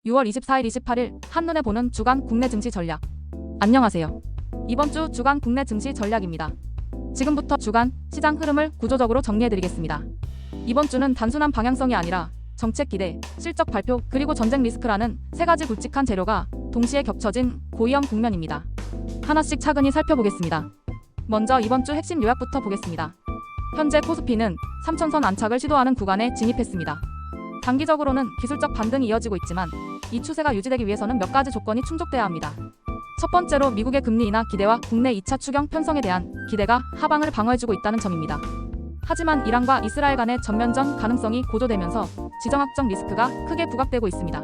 6월 24일, 28일 한눈에 보는 주간 국내 증시 전략. 안녕하세요. 이번 주 주간 국내 증시 전략입니다. 지금부터 주간 시장 흐름을 구조적으로 정리해드리겠습니다. 이번 주는 단순한 방향성이 아니라 정책 기대, 실적 발표, 그리고 전쟁 리스크라는 세 가지 굵직한 재료가 동시에 겹쳐진 고위험 국면입니다. 하나씩 차근히 살펴보겠습니다. 먼저 이번 주 핵심 요약부터 보겠습니다. 현재 코스피는 3천선 안착을 시도하는 구간에 진입했습니다. 단기적으로는 기술적 반등이 이어지고 있지만 이 추세가 유지되기 위해서는 몇 가지 조건이 충족돼야 합니다. 첫 번째로 미국의 금리 인하 기대와 국내 2차 추경 편성에 대한 기대가 하방을 방어해주고 있다는 점입니다. 하지만 이란과 이스라엘 간의 전면전 가능성이 고조되면서 지정학적 리스크가 크게 부각되고 있습니다.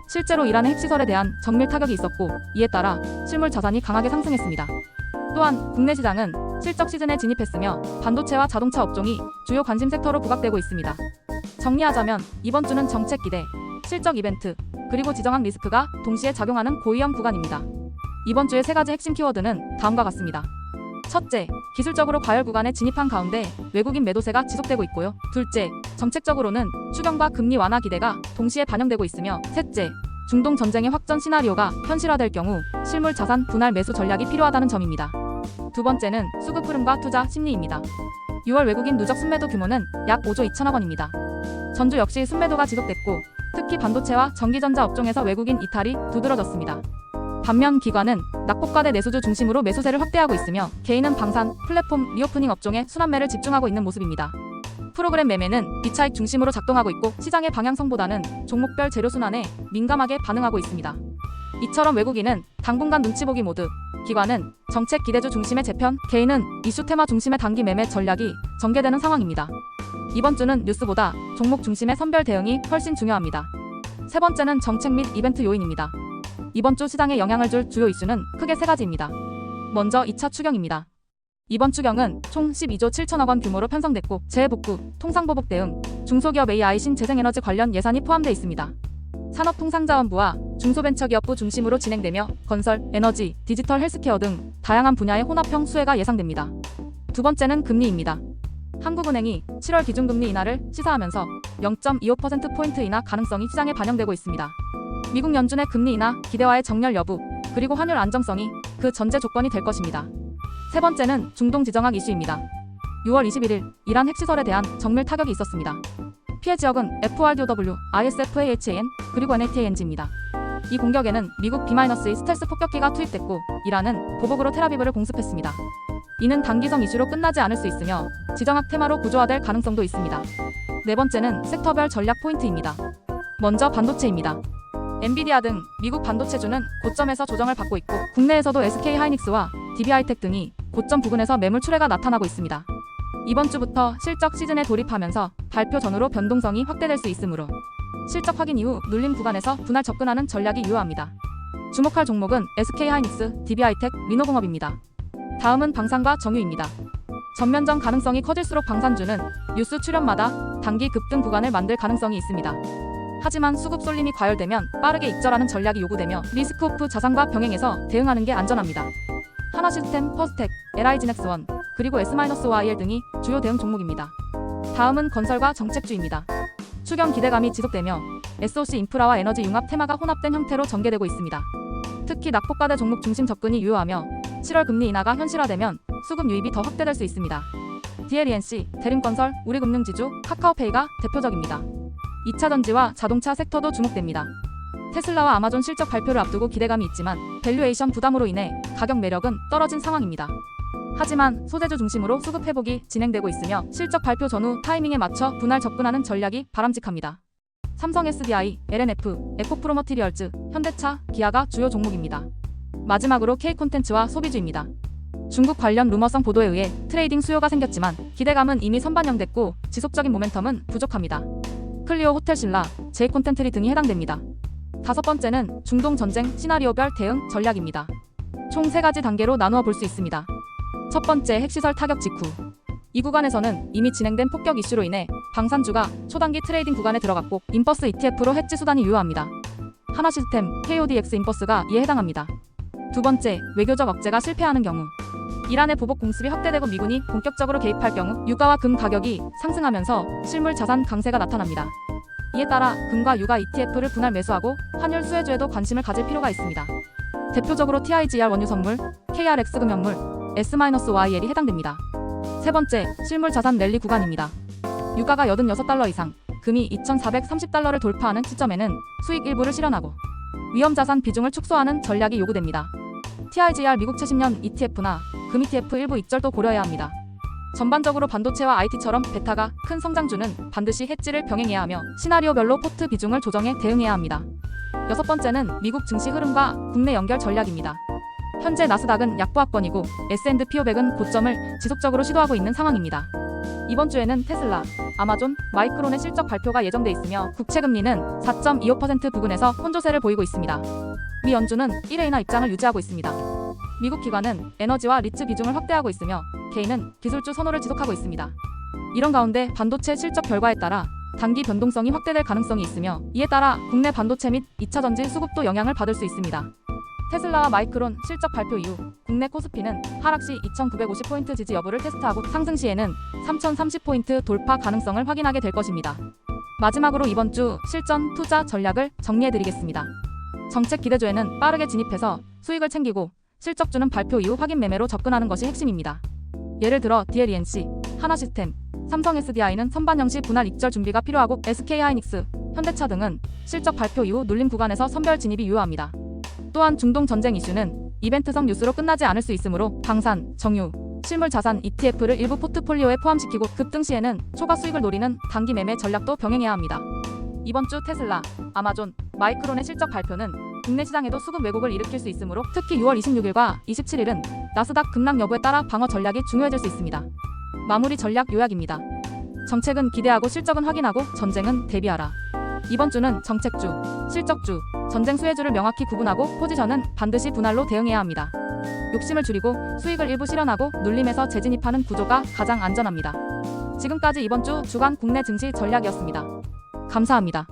실제로 이란의 핵시설에 대한 정밀 타격이 있었고 이에 따라 실물 자산이 강하게 상승했습니다. 또한 국내 시장은 실적 시즌에 진입했으며 반도체와 자동차 업종이 주요 관심 섹터로 부각되고 있습니다. 정리하자면 이번 주는 정책 기대, 실적 이벤트, 그리고 지정학 리스크가 동시에 작용하는 고위험 구간입니다. 이번 주의 세 가지 핵심 키워드는 다음과 같습니다. 첫째, 기술적으로 과열 구간에 진입한 가운데 외국인 매도세가 지속되고 있고요. 둘째, 정책적으로는 추경과 금리 완화 기대가 동시에 반영되고 있으며 셋째, 중동 전쟁의 확전 시나리오가 현실화될 경우 실물 자산 분할 매수 전략이 필요하다는 점입니다. 두 번째는 수급 흐름과 투자 심리입니다. 6월 외국인 누적 순매도 규모는 약 5조 2천억 원입니다. 전주 역시 순매도가 지속됐고 특히 반도체와 전기전자 업종에서 외국인 이탈이 두드러졌습니다. 반면 기관은 낙폭과대 내수주 중심으로 매수세를 확대하고 있으며 개인은 방산, 플랫폼, 리오프닝 업종에 순환매를 집중하고 있는 모습입니다. 프로그램 매매는 비차익 중심으로 작동하고 있고 시장의 방향성보다는 종목별 재료 순환에 민감하게 반응하고 있습니다. 이처럼 외국인은 당분간 눈치 보기 모드, 기관은 정책 기대주 중심의 재편, 개인은 이슈 테마 중심의 단기 매매 전략이 전개되는 상황입니다. 이번 주는 뉴스보다 종목 중심의 선별 대응이 훨씬 중요합니다. 세 번째는 정책 및 이벤트 요인입니다. 이번 주 시장에 영향을 줄 주요 이슈는 크게 세 가지입니다. 먼저 2차 추경입니다. 이번 추경은 총 12조 7천억 원 규모로 편성됐고 재해복구, 통상보복 대응, 중소기업 AI 신재생에너지 관련 예산이 포함되어 있습니다. 산업통상자원부와 중소벤처기업부 중심으로 진행되며 건설, 에너지, 디지털 헬스케어 등 다양한 분야의 혼합형 수혜가 예상됩니다. 두 번째는 금리입니다. 한국은행이 7월 기준금리 인하를 시사하면서 0.25%포인트 인하 가능성이 시장에 반영되고 있습니다. 미국 연준의 금리 인하 기대와의 정렬 여부, 그리고 환율 안정성이 그 전제 조건이 될 것입니다. 세 번째는 중동 지정학 이슈입니다. 6월 21일 이란 핵시설에 대한 정밀 타격이 있었습니다. 피해 지역은 FRDOW, ISFAHAN, 그리고 NATANG입니다. 이 공격에는 미국 B-2 스텔스 폭격기가 투입됐고 이란은 보복으로 텔아비브를 공습했습니다. 이는 단기성 이슈로 끝나지 않을 수 있으며 지정학 테마로 구조화될 가능성도 있습니다. 네 번째는 섹터별 전략 포인트입니다. 먼저 반도체입니다. 엔비디아 등 미국 반도체주는 고점에서 조정을 받고 있고 국내에서도 SK하이닉스와 DB하이텍 등이 고점 부근에서 매물 출회가 나타나고 있습니다. 이번 주부터 실적 시즌에 돌입하면서 발표 전후로 변동성이 확대될 수 있으므로 실적 확인 이후 눌림 구간에서 분할 접근하는 전략이 유효합니다. 주목할 종목은 SK하이닉스, DB하이텍, 리노공업입니다. 다음은 방산과 정유입니다. 전면전 가능성이 커질수록 방산주는 뉴스 출연마다 단기 급등 구간을 만들 가능성이 있습니다. 하지만 수급 쏠림이 과열되면 빠르게 입절하는 전략이 요구되며 리스크오프 자산과 병행해서 대응하는 게 안전합니다. 하나시스템, 퍼스텍, LI지넥스원, 그리고 S-YL 등이 주요 대응 종목입니다. 다음은 건설과 정책주입니다. 추경 기대감이 지속되며 SOC 인프라와 에너지 융합 테마가 혼합된 형태로 전개되고 있습니다. 특히 낙폭과대 종목 중심 접근이 유효하며 7월 금리 인하가 현실화되면 수급 유입이 더 확대될 수 있습니다. DLENC, 대림건설, 우리금융지주, 카카오페이가 대표적입니다. 2차 전지와 자동차 섹터도 주목됩니다. 테슬라와 아마존 실적 발표를 앞두고 기대감이 있지만 밸류에이션 부담으로 인해 가격 매력은 떨어진 상황입니다. 하지만 소재주 중심으로 수급 회복이 진행되고 있으며 실적 발표 전후 타이밍에 맞춰 분할 접근하는 전략이 바람직합니다. 삼성 SDI, LNF, 에코프로머티리얼즈, 현대차, 기아가 주요 종목입니다. 마지막으로 K콘텐츠와 소비주입니다. 중국 관련 루머성 보도에 의해 트레이딩 수요가 생겼지만 기대감은 이미 선반영됐고 지속적인 모멘텀은 부족합니다. 클리오 호텔신라, J콘텐트리 등이 해당됩니다. 다섯 번째는 중동 전쟁 시나리오별 대응 전략입니다. 총 세 가지 단계로 나누어 볼 수 있습니다. 첫 번째, 핵시설 타격 직후. 이 구간에서는 이미 진행된 폭격 이슈로 인해 방산주가 초단기 트레이딩 구간에 들어갔고 인버스 ETF로 해지 수단이 유효합니다. 하나시스템, KODX 인버스가 이에 해당합니다. 두 번째, 외교적 억제가 실패하는 경우. 이란의 보복 공습이 확대되고 미군이 본격적으로 개입할 경우 유가와 금 가격이 상승하면서 실물 자산 강세가 나타납니다. 이에 따라 금과 유가 ETF를 분할 매수하고 환율 수혜주에도 관심을 가질 필요가 있습니다. 대표적으로 TIGR 원유 선물, KRX 금연물, S-YL이 해당됩니다. 세 번째, 실물 자산 랠리 구간입니다. 유가가 86달러 이상, 금이 2,430달러를 돌파하는 시점에는 수익 일부를 실현하고 위험 자산 비중을 축소하는 전략이 요구됩니다. TIGR 미국 최신년 ETF나 금 ETF 일부 입절도 고려해야 합니다. 전반적으로 반도체와 IT처럼 베타가 큰 성장주는 반드시 해지를 병행해야 하며 시나리오별로 포트 비중을 조정해 대응해야 합니다. 여섯 번째는 미국 증시 흐름과 국내 연결 전략입니다. 현재 나스닥은 약보합권이고 S&P 500은 고점을 지속적으로 시도하고 있는 상황입니다. 이번 주에는 테슬라, 아마존, 마이크론의 실적 발표가 예정돼 있으며 국채금리는 4.25% 부근에서 혼조세를 보이고 있습니다. 미 연준은 1회이나 입장을 유지하고 있습니다. 미국 기관은 에너지와 리츠 비중을 확대하고 있으며 개인은 기술주 선호를 지속하고 있습니다. 이런 가운데 반도체 실적 결과에 따라 단기 변동성이 확대될 가능성이 있으며 이에 따라 국내 반도체 및 2차 전지 수급도 영향을 받을 수 있습니다. 테슬라와 마이크론 실적 발표 이후 국내 코스피는 하락 시 2,950포인트 지지 여부를 테스트하고 상승 시에는 3,030포인트 돌파 가능성을 확인하게 될 것입니다. 마지막으로 이번 주 실전 투자 전략을 정리해드리겠습니다. 정책 기대주에는 빠르게 진입해서 수익을 챙기고 실적주는 발표 이후 확인 매매로 접근하는 것이 핵심입니다. 예를 들어 DLENC, 하나시스템, 삼성 SDI는 선반영시 분할 입절 준비가 필요하고 SK하이닉스, 현대차 등은 실적 발표 이후 눌림 구간에서 선별 진입이 유효합니다. 또한 중동 전쟁 이슈는 이벤트성 뉴스로 끝나지 않을 수 있으므로 방산, 정유, 실물 자산 ETF를 일부 포트폴리오에 포함시키고 급등 시에는 초과 수익을 노리는 단기 매매 전략도 병행해야 합니다. 이번 주 테슬라, 아마존, 마이크론의 실적 발표는 국내 시장에도 수급 왜곡을 일으킬 수 있으므로 특히 6월 26일과 27일은 나스닥 급락 여부에 따라 방어 전략이 중요해질 수 있습니다. 마무리 전략 요약입니다. 정책은 기대하고 실적은 확인하고 전쟁은 대비하라. 이번 주는 정책주, 실적주, 전쟁 수혜주를 명확히 구분하고 포지션은 반드시 분할로 대응해야 합니다. 욕심을 줄이고 수익을 일부 실현하고 눌림에서 재진입하는 구조가 가장 안전합니다. 지금까지 이번 주 주간 국내 증시 전략이었습니다. 감사합니다.